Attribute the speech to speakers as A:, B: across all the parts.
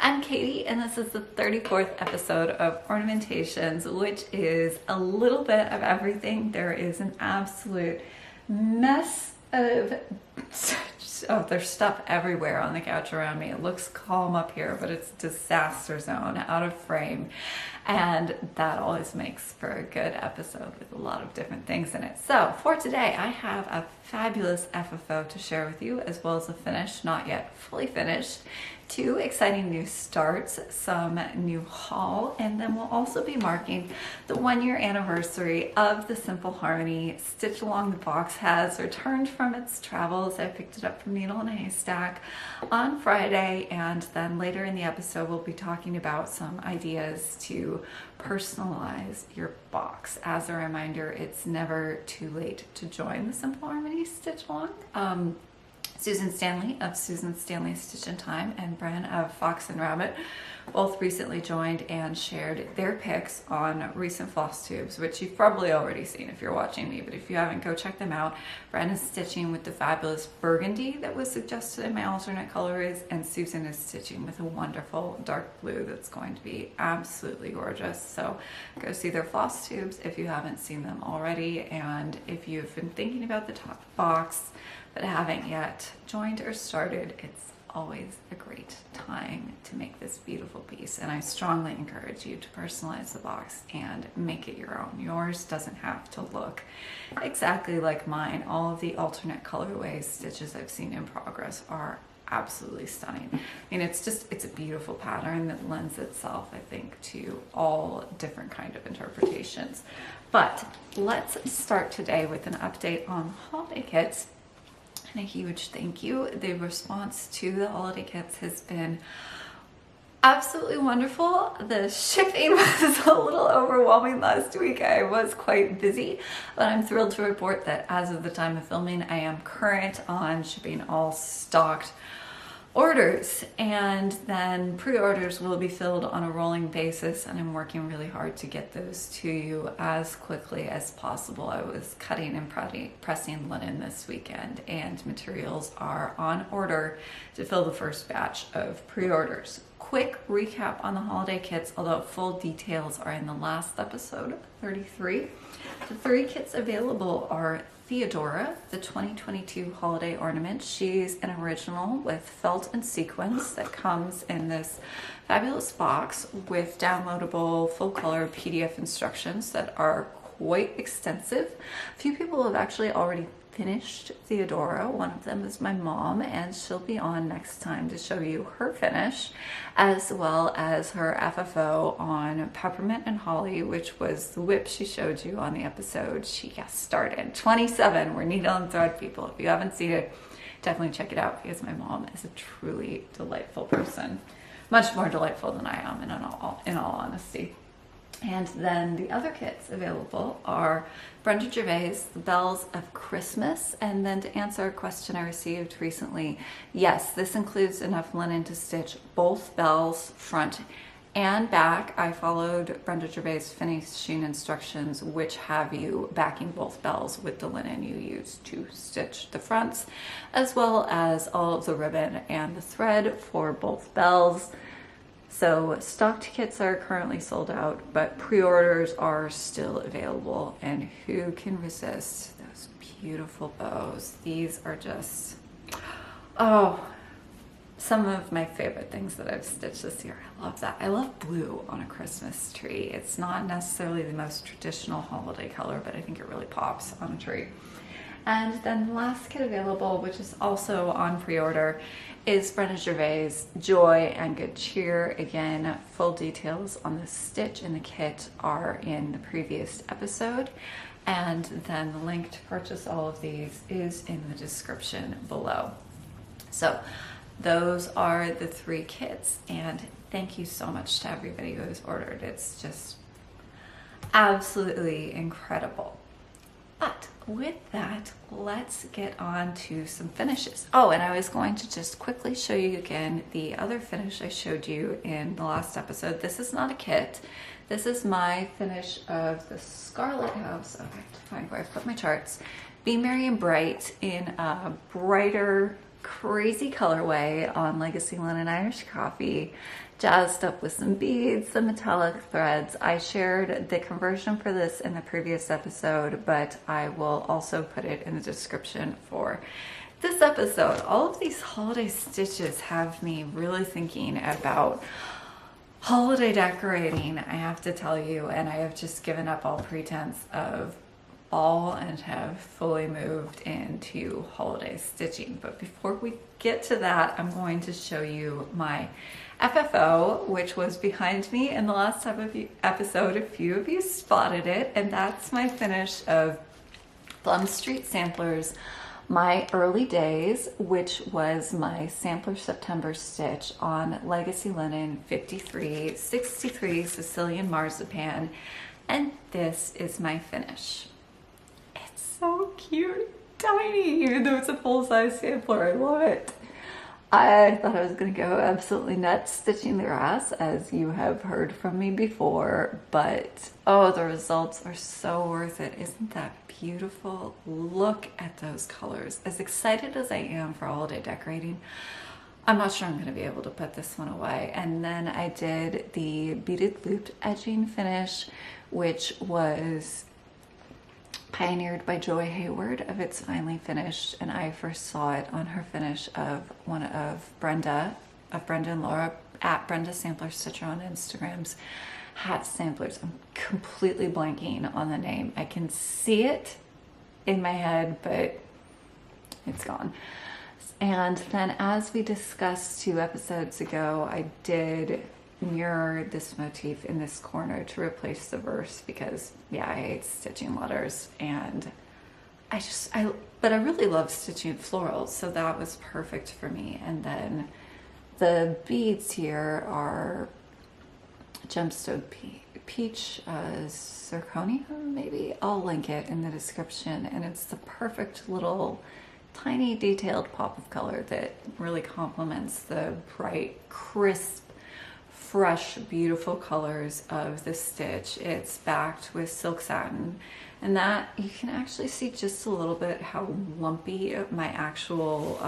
A: I'm Katie, and this is the 34th episode of Ornamentations, which is a little bit of everything. There is an absolute mess of there's stuff everywhere on the couch around me. It looks calm up here, but it's disaster zone, out of frame. And that always makes for a good episode with a lot of different things in it. So for today, I have a fabulous FFO to share with you, as well as a finish, not yet fully finished, 2 exciting new starts, some new haul, and then we'll also be marking the 1-year anniversary of the Simple Harmony. Stitch Along the Box has returned from its travels. I picked it up from Needle in a Haystack on Friday, and then later in the episode we'll be talking about some ideas to personalize your box. As a reminder, it's never too late to join the Simple Harmony Stitch Along. Susan Stanley of Susan Stanley Stitch in Time and Bren of Fox and Rabbit both recently joined and shared their picks on recent Flosstubes, which you've probably already seen if you're watching me, but if you haven't, go check them out. Bren is stitching with the fabulous burgundy that was suggested in my alternate colorways, and Susan is stitching with a wonderful dark blue that's going to be absolutely gorgeous. So go see their Flosstubes if you haven't seen them already, and if you've been thinking about the top box but haven't yet joined or started, it's always a great time to make this beautiful piece, and I strongly encourage you to personalize the box and make it your own. Yours doesn't have to look exactly like mine. All of the alternate colorways stitches I've seen in progress are absolutely stunning. I mean, it's a beautiful pattern that lends itself, I think, to all different kind of interpretations. But let's start today with an update on holiday kits. And a huge thank you. The response to the holiday kits has been absolutely wonderful. The shipping was a little overwhelming last week. I was quite busy, but I'm thrilled to report that as of the time of filming, I am current on shipping all stocked orders, and then pre-orders will be filled on a rolling basis, and I'm working really hard to get those to you as quickly as possible. I was cutting and pressing linen this weekend, and materials are on order to fill the first batch of pre-orders. Quick recap on the holiday kits, although full details are in the last episode, 33. The 3 kits available are Theodora, the 2022 holiday ornament. She's an original with felt and sequins that comes in this fabulous box with downloadable full color PDF instructions that are quite extensive. A few people have actually already finished Theodora. One of them is my mom, and she'll be on next time to show you her finish, as well as her FFO on Peppermint and Holly, which was the whip she showed you on the episode she guest starred in. 27, we're needle and thread people. If you haven't seen it, definitely check it out, because my mom is a truly delightful person. Much more delightful than I am, in all honesty. And then the other kits available are Brenda Gervais, The Bells of Christmas. And then to answer a question I received recently, yes, this includes enough linen to stitch both bells, front and back. I followed Brenda Gervais' finishing instructions, which have you backing both bells with the linen you use to stitch the fronts, as well as all of the ribbon and the thread for both bells. So stocked kits are currently sold out, but pre-orders are still available, and who can resist those beautiful bows? These are just, some of my favorite things that I've stitched this year. I love that. I love blue on a Christmas tree. It's not necessarily the most traditional holiday color, but I think it really pops on a tree. And then the last kit available, which is also on pre-order, is Brenda Gervais' Joy and Good Cheer. Again, full details on the stitch and the kit are in the previous episode. And then the link to purchase all of these is in the description below. So those are the 3 kits, and thank you so much to everybody who has ordered. It's just absolutely incredible. But with that, let's get on to some finishes. Oh, and I was going to just quickly show you again the other finish I showed you in the last episode. This is not a kit. This is my finish of the Scarlet House. Oh, I have to find where I put my charts. Be Merry and Bright in a brighter crazy colorway on Legacy Linen Irish Coffee, jazzed up with some beads, some metallic threads. I shared the conversion for this in the previous episode, but I will also put it in the description for this episode. All of these holiday stitches have me really thinking about holiday decorating, I have to tell you, and I have just given up all pretense of fall and have fully moved into holiday stitching. But before we get to that, I'm going to show you my FFO, which was behind me in the last episode. A few of you spotted it, and that's my finish of Plum Street Samplers My Early Days, which was my sampler September stitch on Legacy Linen 5363 Sicilian Marzipan, and this is my finish. It's so cute, tiny, even though it's a full-size sampler. I love it. I thought I was going to go absolutely nuts stitching the grass, as you have heard from me before, but oh, the results are so worth it. Isn't that beautiful? Look at those colors. As excited as I am for holiday decorating, I'm not sure I'm going to be able to put this one away. And then I did the beaded looped edging finish, which was pioneered by Joy Hayward of It's Finally Finished, and I first saw it on her finish of one of Brenda and Laura at Brenda Sampler Stitcher on Instagram's hat samplers. I'm completely blanking on the name. I can see it in my head, but it's gone. And then, as we discussed 2 episodes ago, I did mirror this motif in this corner to replace the verse, because yeah, I hate stitching letters, and but I really love stitching florals, so that was perfect for me. And then the beads here are gemstone peach zirconia, maybe. I'll link it in the description, and it's the perfect little tiny detailed pop of color that really complements the bright, crisp, fresh, beautiful colors of the stitch. It's backed with silk satin, and that you can actually see just a little bit how lumpy my actual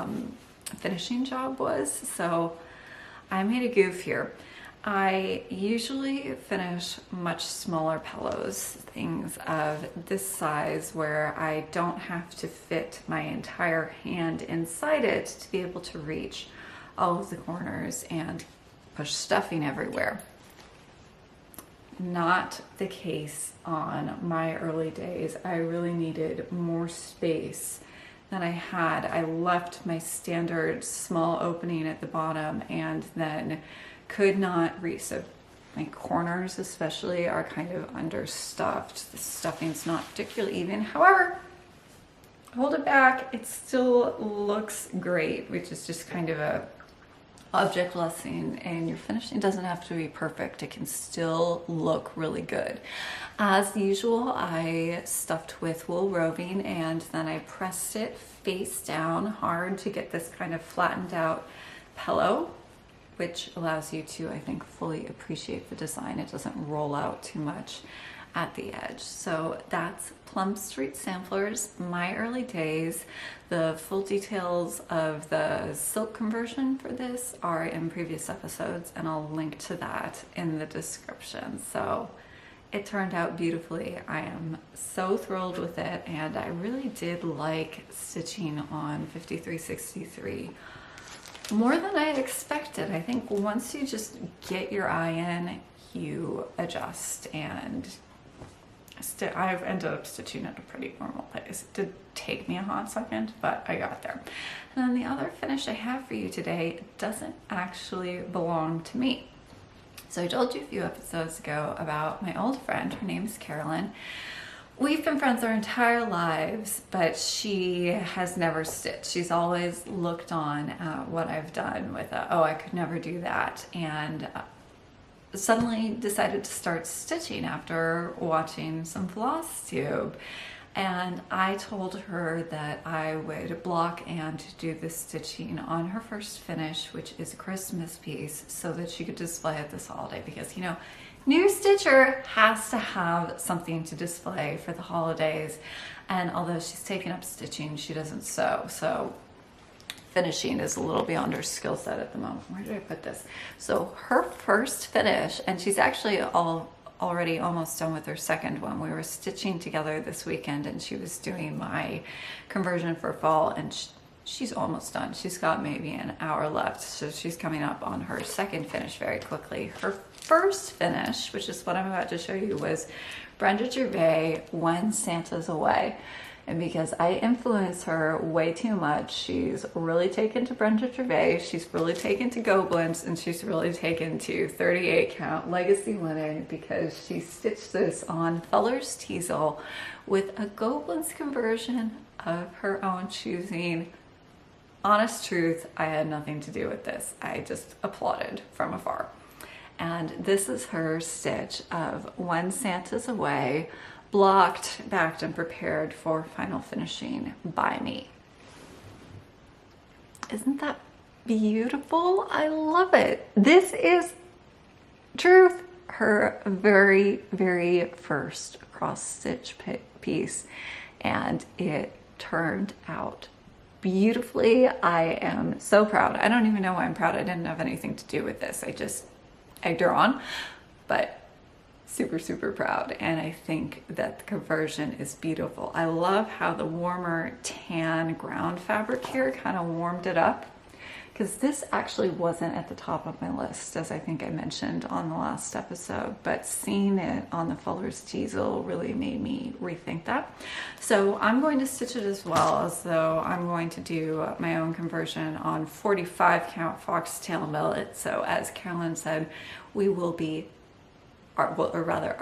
A: finishing job was. So I made a goof here. I usually finish much smaller pillows, things of this size, where I don't have to fit my entire hand inside it to be able to reach all of the corners and push stuffing everywhere. Not the case on My Early Days. I really needed more space than I had. I left my standard small opening at the bottom and then could not reach. So my corners especially are kind of understuffed. The stuffing's not particularly even. However, hold it back, it still looks great, which is just kind of a object lesson, and your finishing doesn't have to be perfect. It can still look really good. As usual, I stuffed with wool roving, and then I pressed it face down hard to get this kind of flattened out pillow, which allows you to, I think, fully appreciate the design. It doesn't roll out too much at the edge. So that's Plum Street Samplers, My Early Days. The full details of the silk conversion for this are in previous episodes, and I'll link to that in the description. So it turned out beautifully. I am so thrilled with it, and I really did like stitching on 5363 more than I expected. I think once you just get your eye in, you adjust, and I've ended up stitching at a pretty normal pace. It did take me a hot second, but I got there. And then the other finish I have for you today doesn't actually belong to me. So I told you a few episodes ago about my old friend. Her name is Carolyn. We've been friends our entire lives, but she has never stitched. She's always looked on at what I've done with oh, I could never do that, and suddenly decided to start stitching after watching some Flosstube. And I told her that I would block and do the stitching on her first finish, which is a Christmas piece, so that she could display it this holiday, because, you know, new stitcher has to have something to display for the holidays. And although she's taken up stitching, she doesn't sew. So finishing is a little beyond her skill set at the moment. Where did I put this? So her first finish, and she's actually already almost done with her second one. We were stitching together this weekend and she was doing my conversion for fall, and she's almost done. She's got maybe an hour left, so she's coming up on her second finish very quickly. Her first finish, which is what I'm about to show you, was Brenda Gervais, When Santa's Away. And because I influence her way too much, she's really taken to Brenda Gervais, she's really taken to Goblins, and she's really taken to 38 count legacy linen, because she stitched this on Fuller's Teazel with a Goblins conversion of her own choosing. Honest truth, I had nothing to do with this. I just applauded from afar. And this is her stitch of When Santa's Away, blocked, backed, and prepared for final finishing by me. Isn't that beautiful? I love it. This is, truth, her very, very first cross stitch piece, and it turned out beautifully. I am so proud. I don't even know why I'm proud. I didn't have anything to do with this. I just egged her on, but super, super proud. And I think that the conversion is beautiful. I love how the warmer tan ground fabric here kind of warmed it up, because this actually wasn't at the top of my list, as I think I mentioned on the last episode, but seeing it on the Fuller's Teazel really made me rethink that. So I'm going to stitch it as well, as though I'm going to do my own conversion on 45 count foxtail millet. So as Carolyn said, we will be, or rather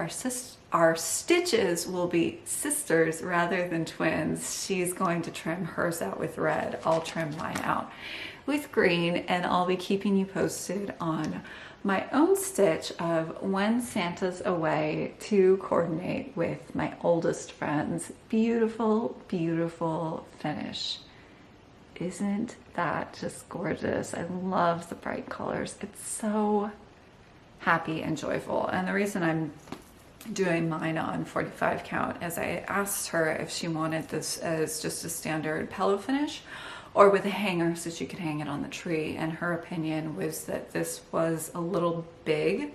A: our stitches will be sisters rather than twins. She's going to trim hers out with red. I'll trim mine out with green, and I'll be keeping you posted on my own stitch of When Santa's Away to coordinate with my oldest friend's beautiful, beautiful finish. Isn't that just gorgeous? I love the bright colors. It's so happy and joyful. And the reason I'm doing mine on 45 count is I asked her if she wanted this as just a standard pillow finish or with a hanger so she could hang it on the tree, and her opinion was that this was a little big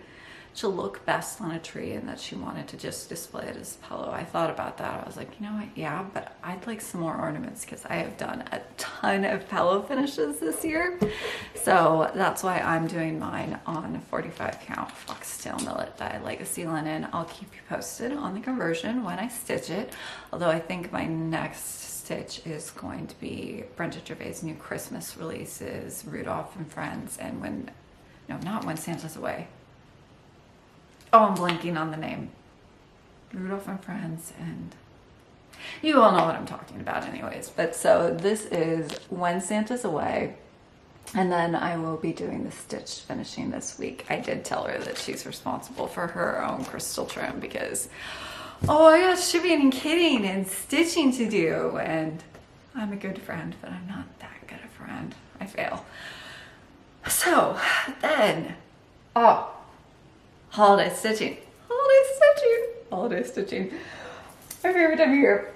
A: to look best on a tree and that she wanted to just display it as a pillow. I thought about that. I was like, you know what, yeah, but I'd like some more ornaments because I have done a ton of pillow finishes this year. So that's why I'm doing mine on 45 count foxtail millet dye legacy linen. I'll keep you posted on the conversion when I stitch it, although I think my next stitch is going to be Brenda Gervais' new Christmas releases, Rudolph and Friends, and not When Santa's Away. Oh, I'm blanking on the name. Rudolph and Friends, and you all know what I'm talking about anyways. But so this is When Santa's Away, and then I will be doing the stitch finishing this week. I did tell her that she's responsible for her own crystal trim because, oh, I got shipping and kitting and stitching to do, and I'm a good friend, but I'm not that good a friend. I fail. So then, holiday stitching. Holiday stitching. My favorite time of year.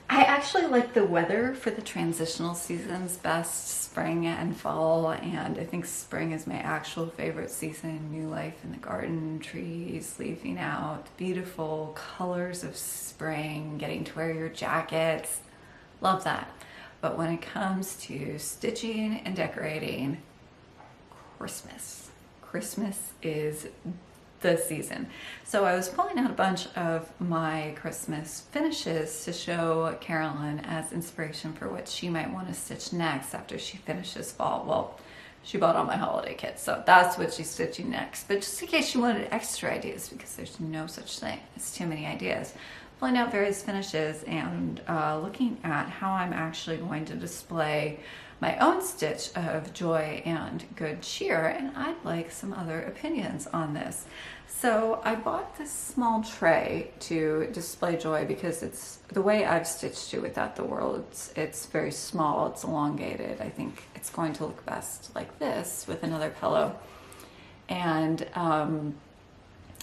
A: I actually like the weather for the transitional seasons best, spring and fall, and I think spring is my actual favorite season. New life in the garden, trees leafing out, beautiful colors of spring, getting to wear your jackets. Love that. But when it comes to stitching and decorating, Christmas is the season. So I was pulling out a bunch of my Christmas finishes to show Carolyn as inspiration for what she might want to stitch next after she finishes fall. Well, she bought all my holiday kits, so that's what she's stitching next. But just in case she wanted extra ideas, because there's no such thing as too many ideas, pulling out various finishes and looking at how I'm actually going to display my own stitch of joy and good cheer, and I'd like some other opinions on this. So I bought this small tray to display joy because it's the way I've stitched it without the whirl. It's very small, it's elongated. I think it's going to look best like this with another pillow. And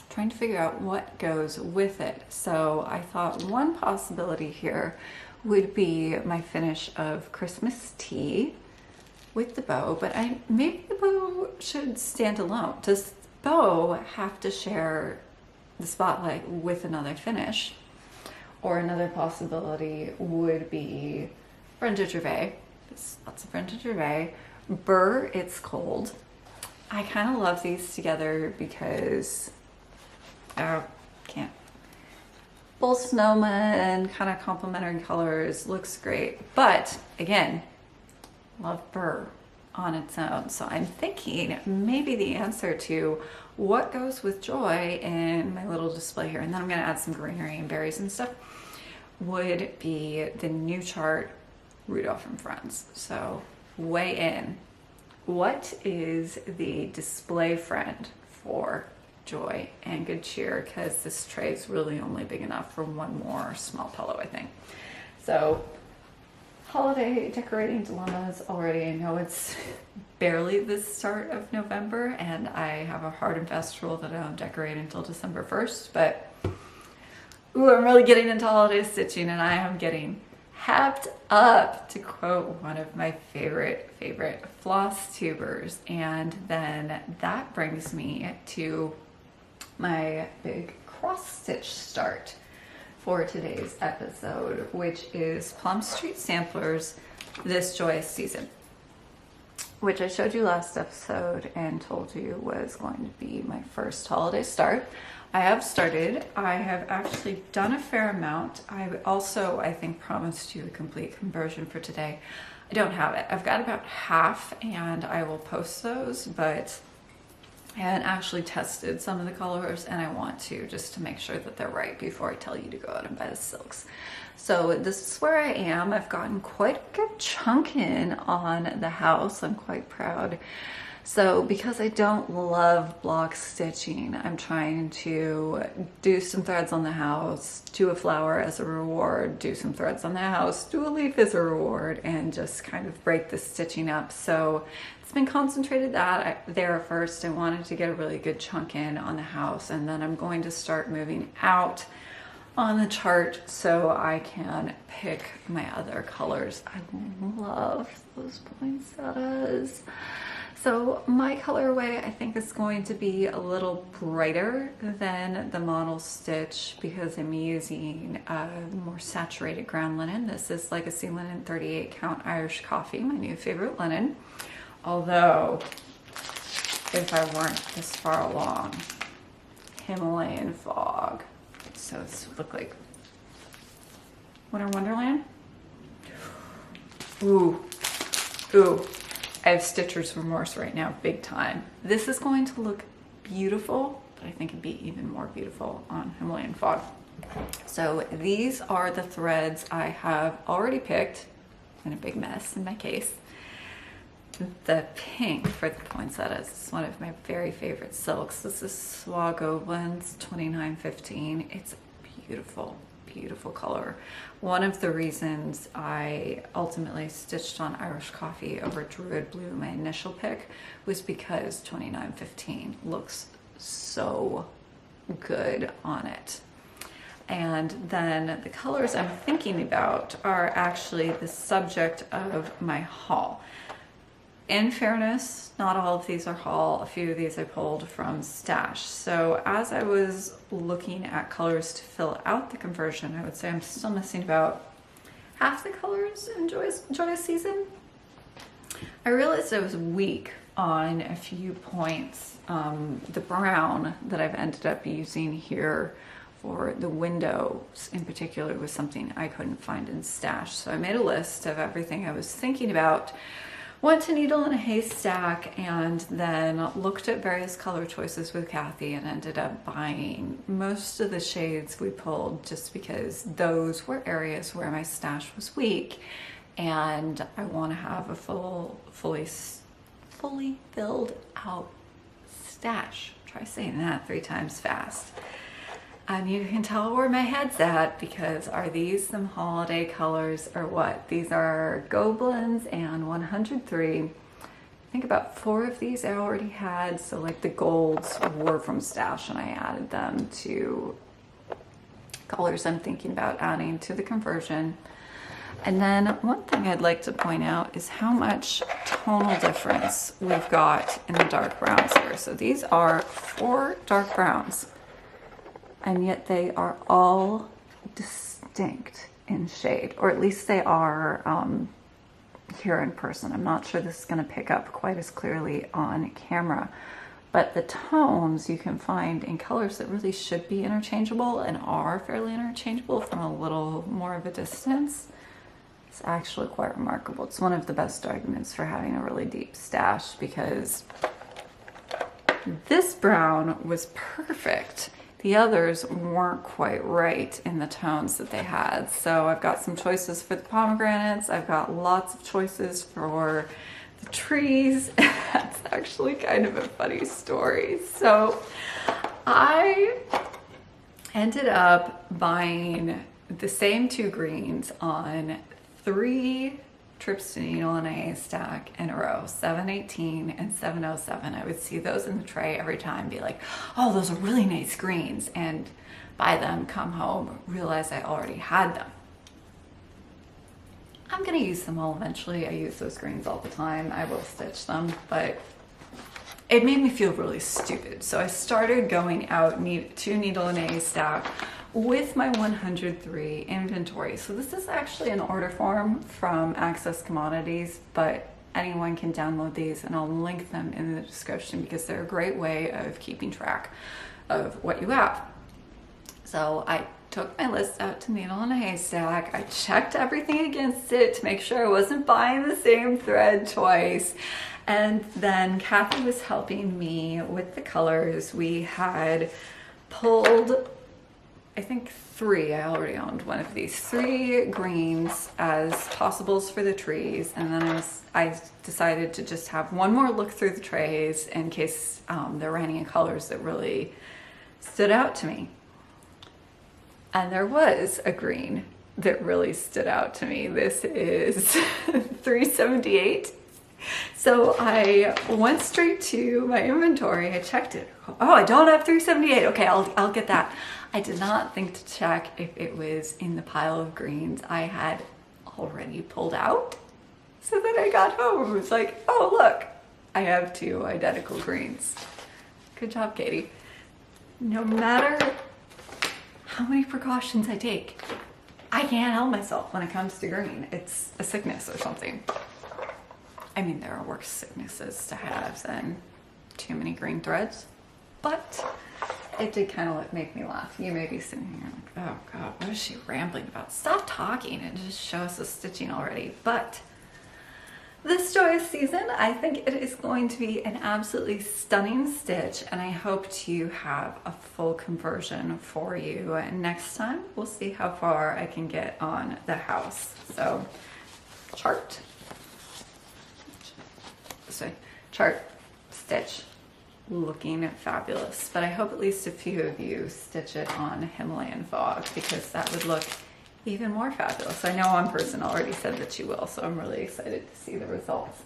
A: trying to figure out what goes with it. So I thought one possibility here would be my finish of Christmas tea with the bow, but maybe the bow should stand alone. Does the bow have to share the spotlight with another finish? Or another possibility would be Brenda Gervais. There's lots of Brenda Gervais. Burr, It's Cold. I kind of love these together because both snowman, kind of complementary colors, looks great. But again, love Burr on its own. So I'm thinking maybe the answer to what goes with Joy in my little display here, and then I'm going to add some greenery and berries and stuff, would be the new chart, Rudolph and Friends. So weigh in. What is the display friend for Joy and Good Cheer? Because this tray is really only big enough for one more small pillow, I think. So holiday decorating dilemmas already. I know it's barely the start of November and I have a hard and fast rule that I don't decorate until December 1st, but ooh, I'm really getting into holiday stitching and I am getting happed up, to quote one of my favorite Flosstubers. And then that brings me to my big cross stitch start for today's episode, which is Plum Street Samplers This Joyous Season, which I showed you last episode and told you was going to be my first holiday start. I have started. I have actually done a fair amount. I also, I think, promised you a complete conversion for today. I don't have it. I've got about half and I will post those, but I haven't actually tested some of the colors and I want to, just to make sure that they're right before I tell you to go out and buy the silks. So this is where I am. I've gotten quite a good chunk in on the house. I'm quite proud. So because I don't love block stitching, I'm trying to do some threads on the house, do a flower as a reward, do some threads on the house, do a leaf as a reward, and just kind of break the stitching up. So it's been concentrated there first. I wanted to get a really good chunk in on the house, and then I'm going to start moving out on the chart so I can pick my other colors. I love those poinsettias. So my colorway, I think, is going to be a little brighter than the model stitch because I'm using more saturated ground linen. This is Legacy Linen 38 count Irish Coffee, my new favorite linen. Although, if I weren't this far along, Himalayan Fog. So this would look like Winter Wonderland. Ooh. I have stitcher's remorse right now, big time. This is going to look beautiful, but I think it'd be even more beautiful on Himalayan Fog. So these are the threads I have already picked, in a big mess in my case. The pink for the poinsettias is one of my very favorite silks. This is Swa Goblin's 2915. It's a beautiful color. One of the reasons I ultimately stitched on Irish Coffee over Druid Blue, my initial pick, was because 2915 looks so good on it. And then the colors I'm thinking about are actually the subject of my haul. In fairness, not all of these are haul. A few of these I pulled from Stash. So as I was looking at colors to fill out the conversion, I would say I'm still missing about half the colors in Joyous Season. I realized I was weak on a few points. The brown that I've ended up using here for the windows in particular was something I couldn't find in Stash. So I made a list of everything I was thinking about, went to Needle in a Haystack, and then looked at various color choices with Kathy and ended up buying most of the shades we pulled just because those were areas where my stash was weak and I want to have a fully filled out stash. Try saying that 3 times fast. And you can tell where my head's at because are these some holiday colors or what? These are Goblins and 103. I think about 4 of these I already had. So like the golds were from Stash and I added them to colors I'm thinking about adding to the conversion. And then one thing I'd like to point out is how much tonal difference we've got in the dark browns here. So these are 4 dark browns, and yet they are all distinct in shade, or at least they are here in person. I'm not sure this is going to pick up quite as clearly on camera, but the tones you can find in colors that really should be interchangeable and are fairly interchangeable from a little more of a distance. It's actually quite remarkable. It's one of the best arguments for having a really deep stash, because this brown was perfect. The others weren't quite right in the tones that they had. So I've got some choices for the pomegranates. I've got lots of choices for the trees. That's actually kind of a funny story. So I ended up buying the same 2 greens on 3 trips to Needle and a Haystack in a row, 718 and 707. I would see those in the tray every time, be like, oh, those are really nice greens, and buy them, come home, realize I already had them. I'm gonna use them all eventually. I use those greens all the time. I will stitch them, but it made me feel really stupid. So I started going out to Needle and a Haystack with my 103 inventory. So this is actually an order form from Access Commodities, but anyone can download these, and I'll link them in the description because they're a great way of keeping track of what you have. So I took my list out to Needle and a Haystack. I checked everything against it to make sure I wasn't buying the same thread twice. And then Kathy was helping me with the colors. We had pulled, I think 3, I already owned one of these, 3 greens as possibles for the trees. And then I decided to just have one more look through the trays in case there were any colors that really stood out to me. And there was a green that really stood out to me. This is 378. So I went straight to my inventory. I checked it. Oh, I don't have 378. Okay, I'll get that. I did not think to check if it was in the pile of greens I had already pulled out. So then I got home and was like, oh, look, I have 2 identical greens. Good job, Katie. No matter how many precautions I take, I can't help myself when it comes to green. It's a sickness or something. I mean, there are worse sicknesses to have than too many green threads, but it did kind of make me laugh. You may be sitting here like, oh God, what is she rambling about? Stop talking and just show us the stitching already. But this Joyous season, I think it is going to be an absolutely stunning stitch, and I hope to have a full conversion for you. And next time, we'll see how far I can get on the house. So, chart, stitch, looking fabulous. But I hope at least a few of you stitch it on Himalayan Fog, because that would look even more fabulous. I know one person already said that she will, so I'm really excited to see the results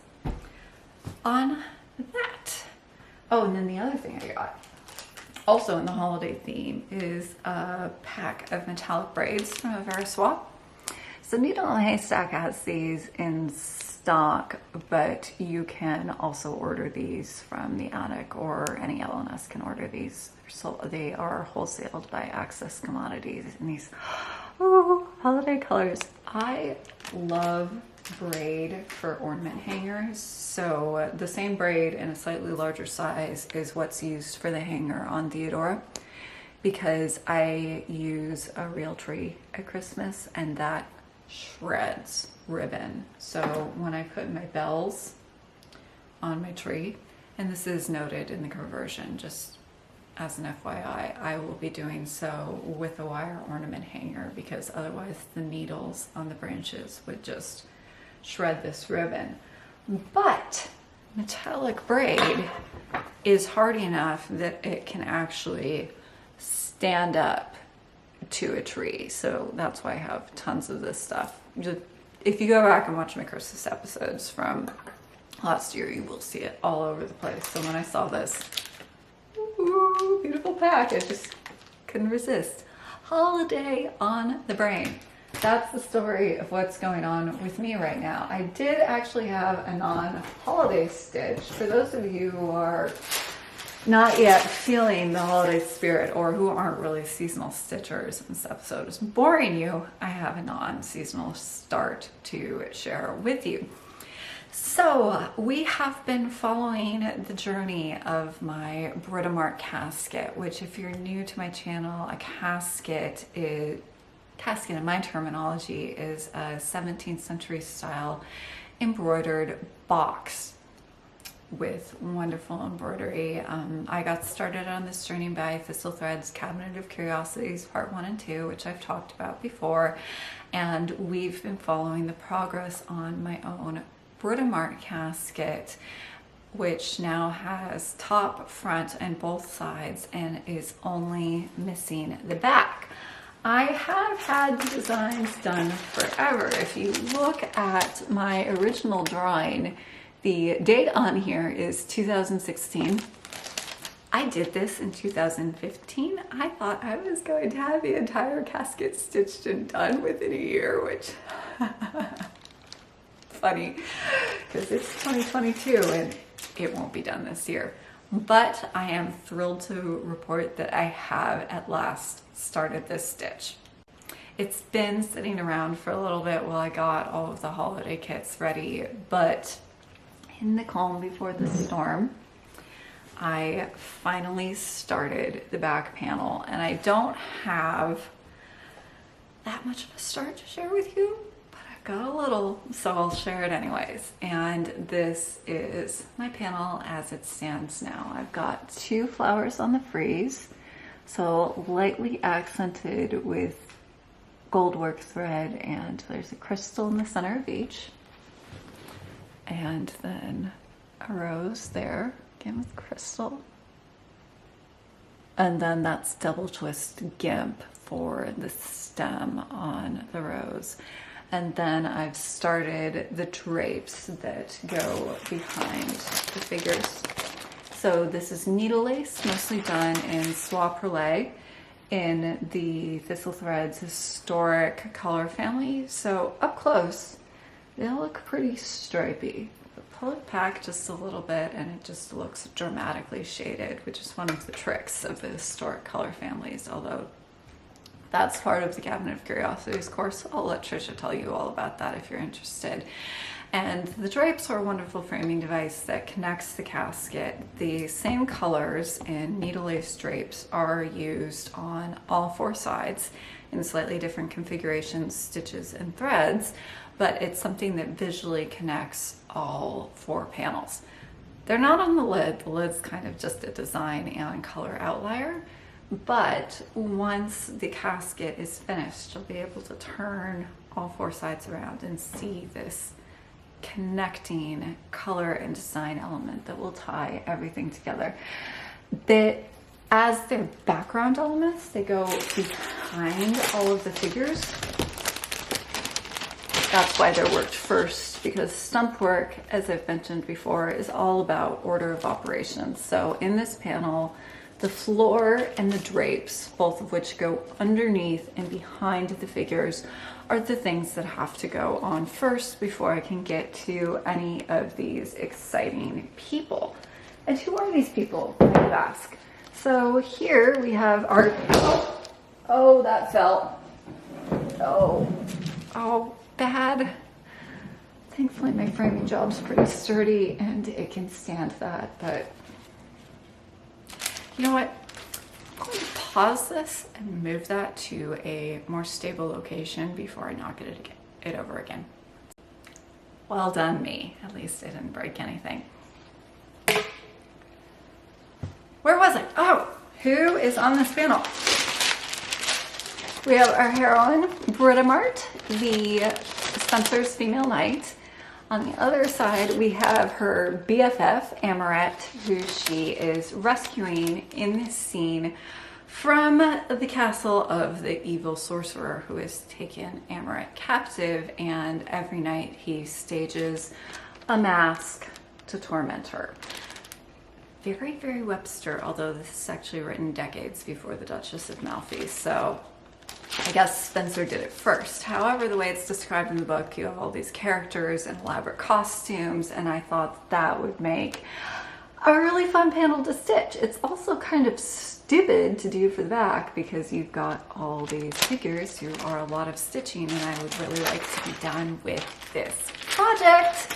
A: on that. Oh, and then the other thing I got, also in the holiday theme, is a pack of metallic braids from a Vera Swap. So Needle and Haystack has these in stock, but you can also order these from the attic, or any LNS can order these. They are wholesaled by Access Commodities in these holiday colors. I love braid for ornament hangers. So the same braid in a slightly larger size is what's used for the hanger on Theodora, because I use a real tree at Christmas and that shreds ribbon. So when I put my bells on my tree, and this is noted in the conversion, just as an FYI, I will be doing so with a wire ornament hanger, because otherwise the needles on the branches would just shred this ribbon. But metallic braid is hardy enough that it can actually stand up to a tree. So that's why I have tons of this stuff. If you go back and watch my Christmas episodes from last year, you will see it all over the place. So when I saw this, ooh, beautiful pack, I just couldn't resist. Holiday on the brain. that's the story of what's going on with me right now. I did actually have a non-holiday stitch. For those of you who are not yet feeling the holiday spirit, or who aren't really seasonal stitchers, and this episode is boring you, I have a non-seasonal start to share with you. So we have been following the journey of my Brenda casket, which, if you're new to my channel, a casket in my terminology is a 17th century style embroidered box with wonderful embroidery. I got started on this journey by Thistle Thread's Cabinet of Curiosities Part 1 and 2, which I've talked about before, and we've been following the progress on my own Brenda casket, which now has top, front, and both sides and is only missing the back. I have had the designs done forever. If you look at my original drawing, the date on here is 2016. I did this in 2015. I thought I was going to have the entire casket stitched and done within a year, which funny, because it's 2022 and it won't be done this year. But I am thrilled to report that I have at last started this stitch. It's been sitting around for a little bit while I got all of the holiday kits ready, but in the calm before the storm, I finally started the back panel, and I don't have that much of a start to share with you, but I've got a little, so I'll share it anyways. And this is my panel as it stands now. I've got 2 flowers on the frieze, so lightly accented with goldwork thread, and there's a crystal in the center of each. And then a rose there, again with crystal. And then that's double twist gimp for the stem on the rose. And then I've started the drapes that go behind the figures. So this is needle lace, mostly done in soie perlée in the Thistle Threads historic color family. So up close, they'll look pretty stripy, but pull it back just a little bit and it just looks dramatically shaded, which is one of the tricks of the historic color families, although that's part of the Cabinet of Curiosities course. I'll let Trisha tell you all about that if you're interested. And the drapes are a wonderful framing device that connects the casket. The same colors in needle lace drapes are used on all 4 sides in slightly different configurations, stitches, and threads, but it's something that visually connects all 4 panels. They're not on the lid. The lid's kind of just a design and color outlier, but once the casket is finished, you'll be able to turn all 4 sides around and see this connecting color and design element that will tie everything together. As their background elements, they go behind all of the figures. That's why they're worked first, because stump work, as I've mentioned before, is all about order of operations. So in this panel, the floor and the drapes, both of which go underneath and behind the figures, are the things that have to go on first before I can get to any of these exciting people. And who are these people, I would ask? So here we have our, oh, that fell. Oh, bad. Thankfully my framing job's pretty sturdy and it can stand that, but you know what? I'm going to pause this and move that to a more stable location before I knock it over again. Well done, me. At least I didn't break anything. Where was I? Oh, who is on this panel? We have our heroine, Brenda, the Spencer's female knight. On the other side, we have her BFF, Amoret, who she is rescuing in this scene from the castle of the evil sorcerer who has taken Amoret captive, and every night he stages a mask to torment her. Very, very Webster, although this is actually written decades before the Duchess of Malfi, so I guess Spencer did it first. However, the way it's described in the book, you have all these characters and elaborate costumes, and I thought that would make a really fun panel to stitch. It's also kind of stupid to do for the back because you've got all these figures who are a lot of stitching, and I would really like to be done with this project,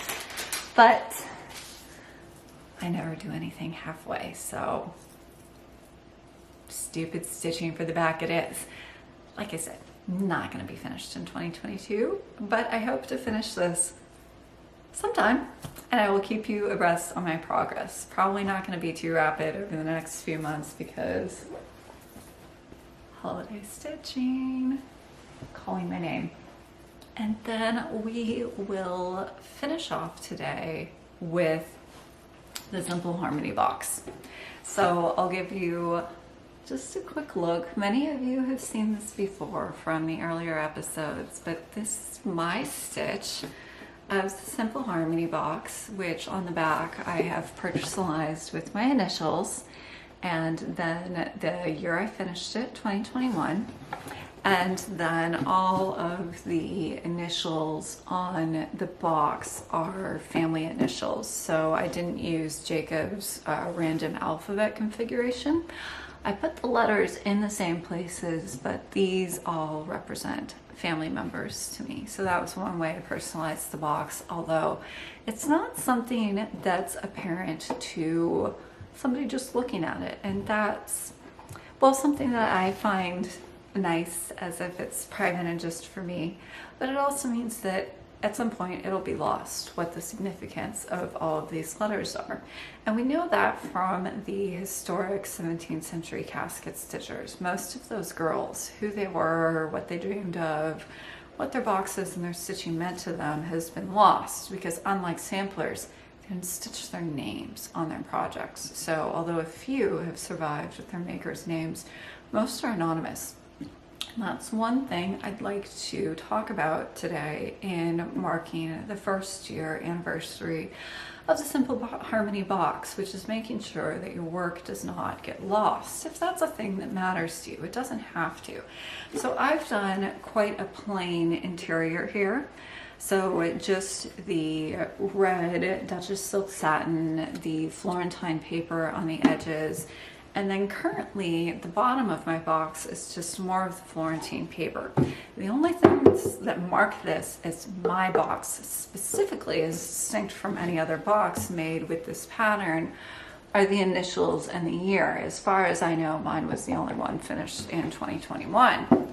A: but I never do anything halfway, so stupid stitching for the back it is. Like I said, not going to be finished in 2022, but I hope to finish this sometime, and I will keep you abreast on my progress. Probably not going to be too rapid over the next few months because holiday stitching, calling my name. And then we will finish off today with the Simple Harmony box. So I'll give you just a quick look. Many of you have seen this before from the earlier episodes, but this is my stitch of the Simple Harmony box, which on the back I have personalized with my initials, and then the year I finished it, 2021, and then all of the initials on the box are family initials. So I didn't use Jacob's random alphabet configuration. I put the letters in the same places, but these all represent family members to me. So that was one way to personalize the box, although it's not something that's apparent to somebody just looking at it. And that's, well, something that I find nice, as if it's private and just for me. But it also means that at some point it'll be lost what the significance of all of these letters are. And we know that from the historic 17th century casket stitchers. Most of those girls, who they were, what they dreamed of, what their boxes and their stitching meant to them has been lost, because unlike samplers, they didn't stitch their names on their projects. So although a few have survived with their makers' names, most are anonymous. That's one thing I'd like to talk about today in marking the first year anniversary of the Simple Harmony box, which is making sure that your work does not get lost. If that's a thing that matters to you, it doesn't have to. So I've done quite a plain interior here. So just the red Duchess silk satin, the Florentine paper on the edges, and then currently the bottom of my box is just more of the Florentine paper. The only things that mark this as my box specifically, as distinct from any other box made with this pattern, are the initials and the year. As far as I know, mine was the only one finished in 2021.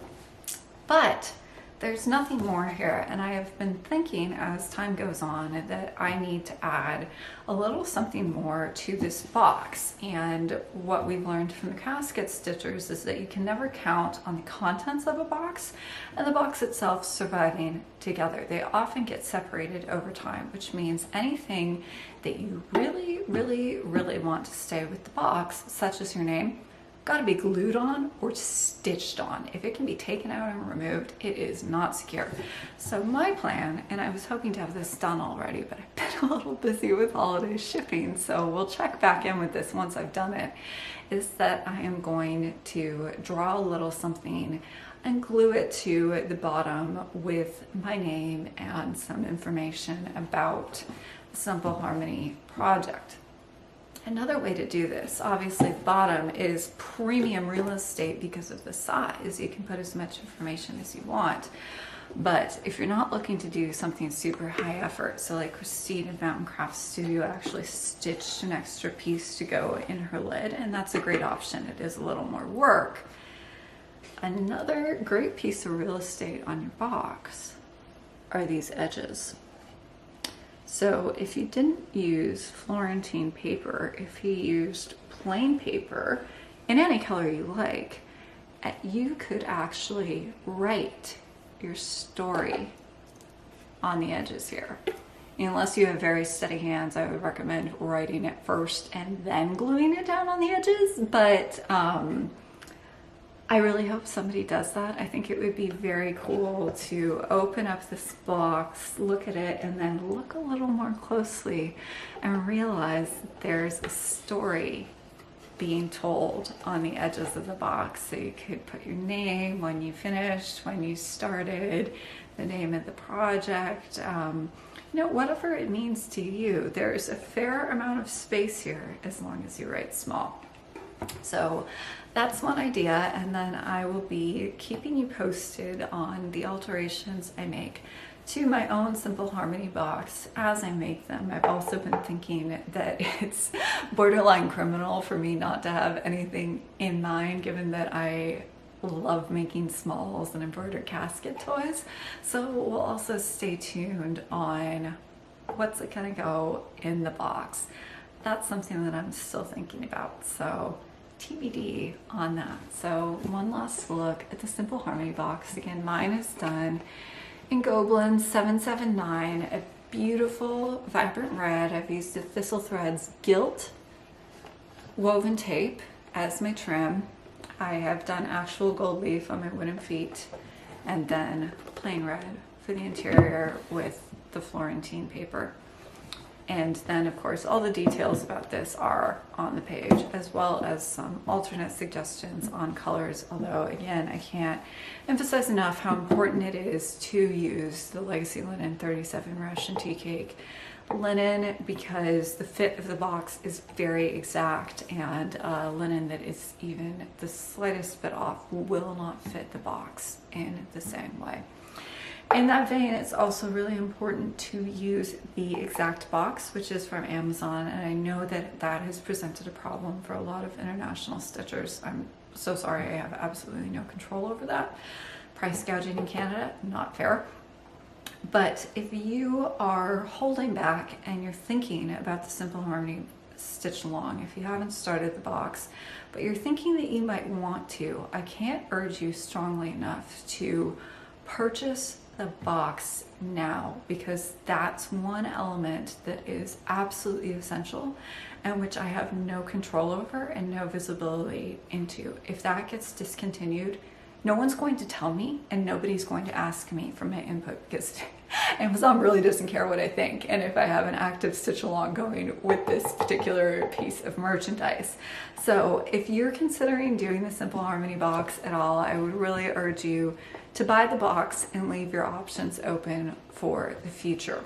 A: But there's nothing more here, and I have been thinking as time goes on that I need to add a little something more to this box. And what we've learned from the casket stitchers is that you can never count on the contents of a box and the box itself surviving together. They often get separated over time, which means anything that you really want to stay with the box, such as your name, got to be glued on or stitched on. If it can be taken out and removed, it is not secure. So my plan, and I was hoping to have this done already, but I've been a little busy with holiday shipping, so we'll check back in with this once I've done it, is that I am going to draw a little something and glue it to the bottom with my name and some information about the Simple Harmony project. Another way to do this, obviously the bottom is premium real estate because of the size. You can put as much information as you want. But if you're not looking to do something super high effort, so like Christine at Mountain Craft Studio actually stitched an extra piece to go in her lid, and that's a great option. It is a little more work. Another great piece of real estate on your box are these edges. So if you didn't use Florentine paper, if you used plain paper in any color you like, you could actually write your story on the edges here. Unless you have very steady hands, I would recommend writing it first and then gluing it down on the edges, but I really hope somebody does that. I think it would be very cool to open up this box, look at it, and then look a little more closely and realize there's a story being told on the edges of the box. So you could put your name, when you finished, when you started, the name of the project, you know, whatever it means to you. There's a fair amount of space here as long as you write small. So that's one idea, and then I will be keeping you posted on the alterations I make to my own Simple Harmony box as I make them. I've also been thinking that it's borderline criminal for me not to have anything in mind, given that I love making smalls and embroidered casket toys. So we'll also stay tuned on what's it gonna go in the box. That's something that I'm still thinking about, so TBD on that. So one last look at the Simple Harmony box. Again, mine is done in Goblin 779, a beautiful vibrant red. I've used the Thistle Threads gilt woven tape as my trim. I have done actual gold leaf on my wooden feet, and then plain red for the interior with the Florentine paper. And then of course all the details about this are on the page, as well as some alternate suggestions on colors, although again I can't emphasize enough how important it is to use the Legacy Linen 37 Russian tea cake linen, because the fit of the box is very exact, and linen that is even the slightest bit off will not fit the box in the same way. In that vein, it's also really important to use the exact box, which is from Amazon, and I know that that has presented a problem for a lot of international stitchers. I'm so sorry, I have absolutely no control over that. Price gouging in Canada, not fair. But if you are holding back and you're thinking about the Simple Harmony stitch along, if you haven't started the box, but you're thinking that you might want to, I can't urge you strongly enough to purchase the box now, because that's one element that is absolutely essential and which I have no control over and no visibility into. If that gets discontinued, no one's going to tell me and nobody's going to ask me for my input, because Amazon really doesn't care what I think and if I have an active stitch along going with this particular piece of merchandise. So if you're considering doing the Simple Harmony box at all, I would really urge you to buy the box and leave your options open for the future.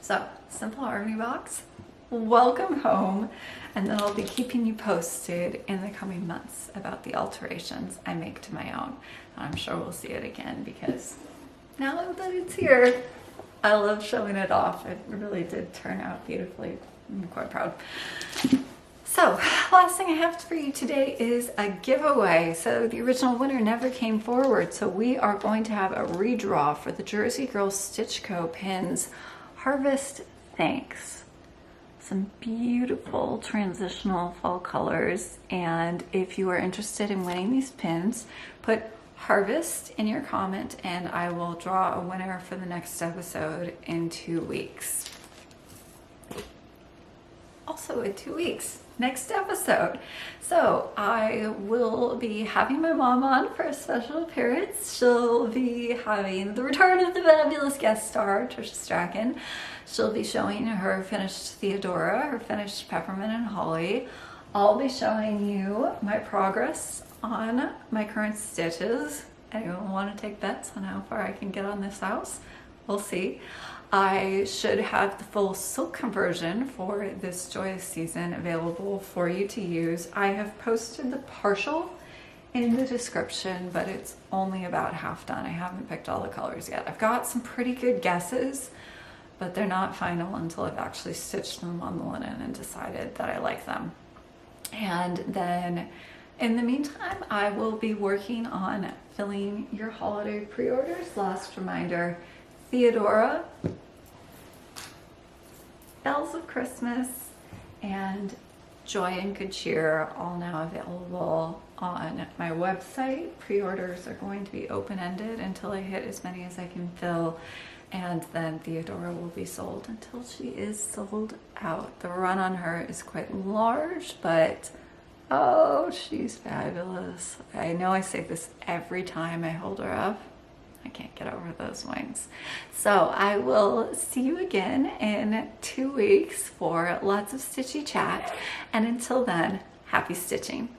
A: So Simple Harmony box, welcome home, and then I'll be keeping you posted in the coming months about the alterations I make to my own. And I'm sure we'll see it again, because now that it's here, I love showing it off. It really did turn out beautifully. I'm quite proud. So, last thing I have for you today is a giveaway. So the original winner never came forward, so we are going to have a redraw for the Jersey Girl Stitch Co. pins Harvest Thanks. Some beautiful transitional fall colors, and if you are interested in winning these pins, put Harvest in your comment and I will draw a winner for the next episode in 2 weeks. Also in 2 weeks, next episode. So I will be having my mom on for a special appearance. She'll be having the return of the fabulous guest star, Trisha Strachan. She'll be showing her finished Theodora, her finished Peppermint and Holly. I'll be showing you my progress on my current stitches. Anyone want to take bets on how far I can get on this house? We'll see. I should have the full silk conversion for this Joyous season available for you to use. I have posted the partial in the description, but it's only about half done. I haven't picked all the colors yet. I've got some pretty good guesses, but they're not final until I've actually stitched them on the linen and decided that I like them. And then in the meantime, I will be working on filling your holiday pre-orders. Last reminder, Theodora, Bells of Christmas, and Joy and Good Cheer, all now available on my website. Pre-orders are going to be open-ended until I hit as many as I can fill, and then Theodora will be sold until she is sold out. The run on her is quite large, but oh, she's fabulous. I know I say this every time I hold her up. I can't get over those wings. So I will see you again in 2 weeks for lots of stitchy chat. And until then, Happy stitching.